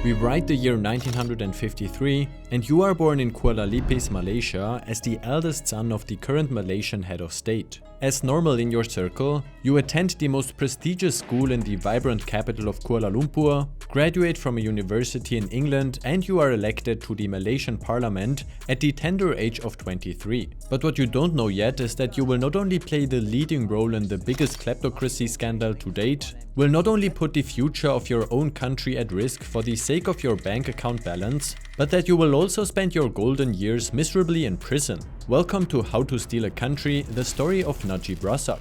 We write the year 1953 and you are born in Kuala Lumpur, Malaysia as the eldest son of the current Malaysian head of state. As normal in your circle, you attend the most prestigious school in the vibrant capital of Kuala Lumpur, graduate from a university in England, and you are elected to the Malaysian parliament at the tender age of 23. But what you don't know yet is that you will not only play the leading role in the biggest kleptocracy scandal to date, will not only put the future of your own country at risk for the sake of your bank account balance, but that you will also spend your golden years miserably in prison. Welcome to How to Steal a Country, the story of Najib Razak.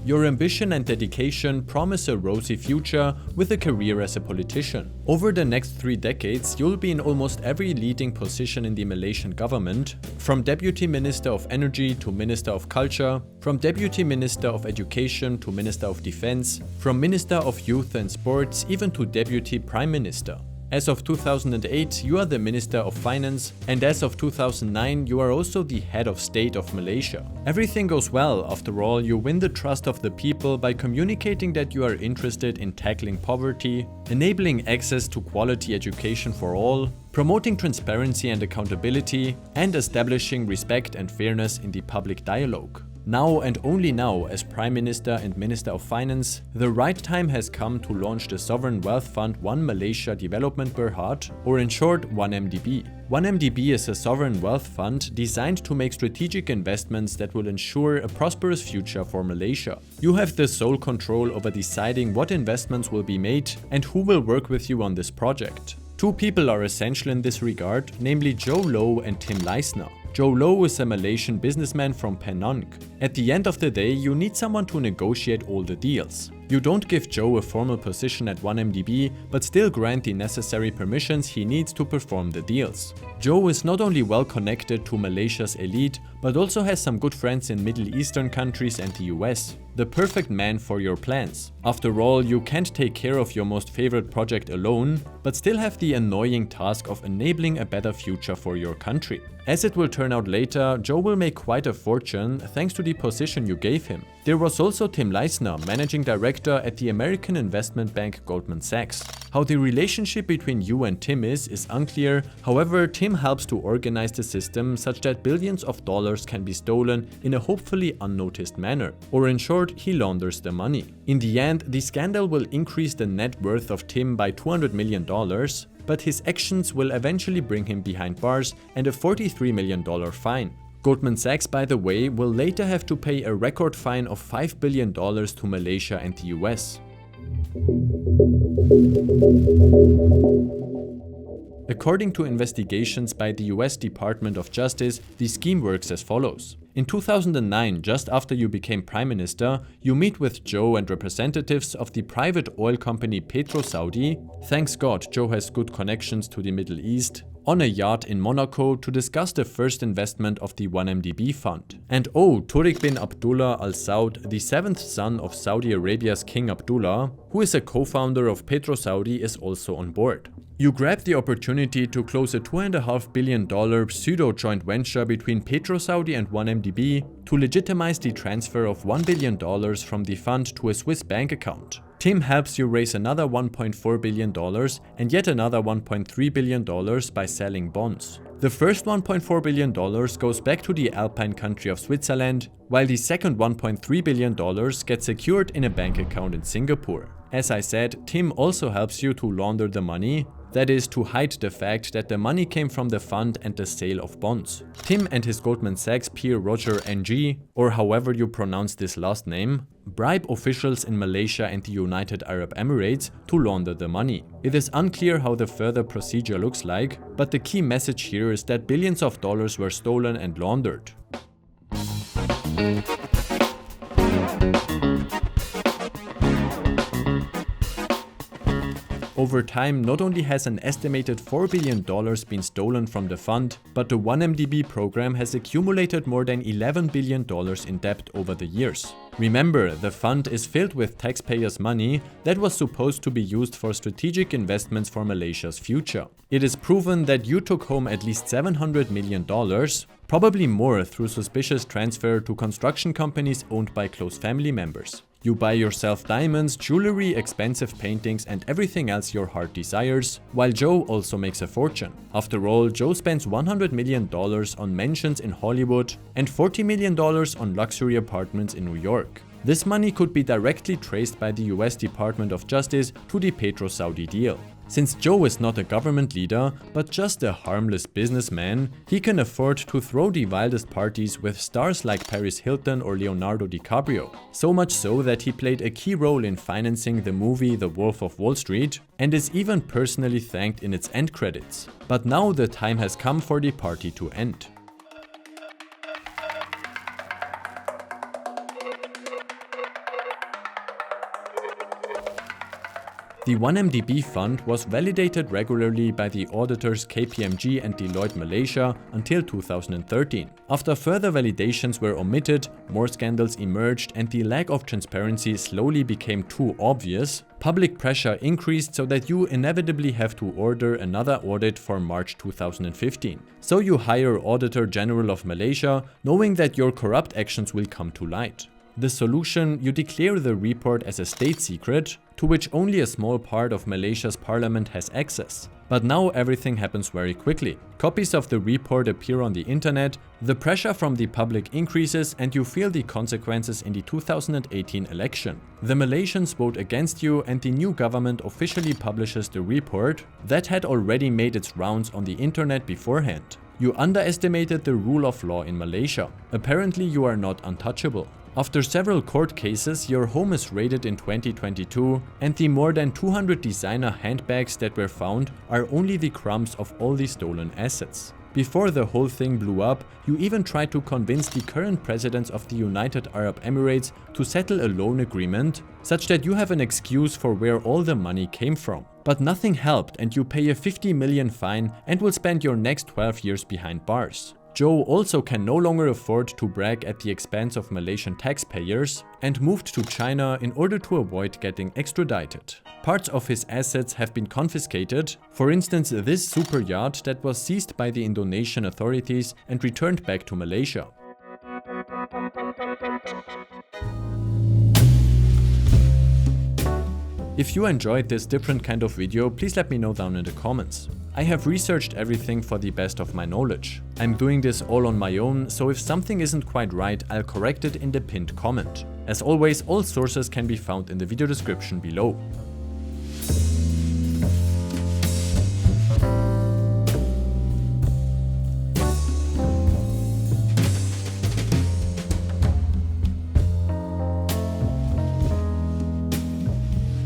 Your ambition and dedication promise a rosy future with a career as a politician. Over the next 3 decades, you'll be in almost every leading position in the Malaysian government, from Deputy Minister of Energy to Minister of Culture, from Deputy Minister of Education to Minister of Defense, from Minister of Youth and Sports even to Deputy Prime Minister. As of 2008, you are the Minister of Finance, and as of 2009, you are also the head of state of Malaysia. Everything goes well. After all, you win the trust of the people by communicating that you are interested in tackling poverty, enabling access to quality education for all, promoting transparency and accountability, and establishing respect and fairness in the public dialogue. Now and only now, as Prime Minister and Minister of Finance, the right time has come to launch the sovereign wealth fund One Malaysia Development Berhad, or in short 1MDB. 1MDB is a sovereign wealth fund designed to make strategic investments that will ensure a prosperous future for Malaysia. You have the sole control over deciding what investments will be made and who will work with you on this project. 2 people are essential in this regard, namely Joe Low and Tim Leisner. Joe Low is a Malaysian businessman from Penang. At the end of the day, you need someone to negotiate all the deals. You don't give Joe a formal position at 1MDB, but still grant the necessary permissions he needs to perform the deals. Joe is not only well connected to Malaysia's elite, but also has some good friends in Middle Eastern countries and the US. The perfect man for your plans. After all, you can't take care of your most favorite project alone, but still have the annoying task of enabling a better future for your country. As it will turn out later, Joe will make quite a fortune thanks to the position you gave him. There was also Tim Leisner, managing director at the American investment bank Goldman Sachs. How the relationship between you and Tim is unclear, however Tim helps to organize the system such that billions of dollars can be stolen in a hopefully unnoticed manner. Or in short, he launders the money. In the end, the scandal will increase the net worth of Tim by $200 million, but his actions will eventually bring him behind bars and a $43 million fine. Goldman Sachs, by the way, will later have to pay a record fine of $5 billion to Malaysia and the US. According to investigations by the US Department of Justice, the scheme works as follows. In 2009, just after you became Prime Minister, you meet with Joe and representatives of the private oil company PetroSaudi. Thanks God, Joe has good connections to the Middle East. On a yacht in Monaco to discuss the first investment of the 1MDB fund. And oh, Tariq bin Abdullah Al Saud, the 7th son of Saudi Arabia's King Abdullah, who is a co-founder of PetroSaudi, is also on board. You grab the opportunity to close a $2.5 billion pseudo-joint venture between PetroSaudi and 1MDB to legitimize the transfer of $1 billion from the fund to a Swiss bank account. Tim helps you raise another $1.4 billion and yet another $1.3 billion by selling bonds. The first $1.4 billion goes back to the Alpine country of Switzerland, while the second $1.3 billion gets secured in a bank account in Singapore. As I said, Tim also helps you to launder the money, that is, to hide the fact that the money came from the fund and the sale of bonds. Tim and his Goldman Sachs peer Roger NG, or however you pronounce this last name, bribe officials in Malaysia and the United Arab Emirates to launder the money. It is unclear how the further procedure looks like, but the key message here is that billions of dollars were stolen and laundered. Over time, not only has an estimated $4 billion been stolen from the fund, but the 1MDB program has accumulated more than $11 billion in debt over the years. Remember, the fund is filled with taxpayers' money that was supposed to be used for strategic investments for Malaysia's future. It is proven that you took home at least $700 million, Probably more through suspicious transfer to construction companies owned by close family members. You buy yourself diamonds, jewelry, expensive paintings and everything else your heart desires, while Joe also makes a fortune. After all, Joe spends $100 million on mansions in Hollywood and $40 million on luxury apartments in New York. This money could be directly traced by the US Department of Justice to the Petro-Saudi deal. Since Joe is not a government leader, but just a harmless businessman, he can afford to throw the wildest parties with stars like Paris Hilton or Leonardo DiCaprio. So much so that he played a key role in financing the movie The Wolf of Wall Street and is even personally thanked in its end credits. But now the time has come for the party to end. The 1MDB fund was validated regularly by the auditors KPMG and Deloitte Malaysia until 2013. After further validations were omitted, more scandals emerged and the lack of transparency slowly became too obvious, public pressure increased so that you inevitably have to order another audit for March 2015. So you hire Auditor General of Malaysia, knowing that your corrupt actions will come to light. The solution: you declare the report as a state secret, to which only a small part of Malaysia's parliament has access. But now everything happens very quickly. Copies of the report appear on the internet, the pressure from the public increases and you feel the consequences in the 2018 election. The Malaysians vote against you and the new government officially publishes the report that had already made its rounds on the internet beforehand. You underestimated the rule of law in Malaysia. Apparently you are not untouchable. After several court cases, your home is raided in 2022 and the more than 200 designer handbags that were found are only the crumbs of all the stolen assets. Before the whole thing blew up, you even tried to convince the current presidents of the United Arab Emirates to settle a loan agreement, such that you have an excuse for where all the money came from. But nothing helped and you pay a 50 million fine and will spend your next 12 years behind bars. Joe also can no longer afford to brag at the expense of Malaysian taxpayers and moved to China in order to avoid getting extradited. Parts of his assets have been confiscated, for instance this super yacht that was seized by the Indonesian authorities and returned back to Malaysia. If you enjoyed this different kind of video, please let me know down in the comments. I have researched everything for the best of my knowledge. I'm doing this all on my own, so if something isn't quite right, I'll correct it in the pinned comment. As always, all sources can be found in the video description below.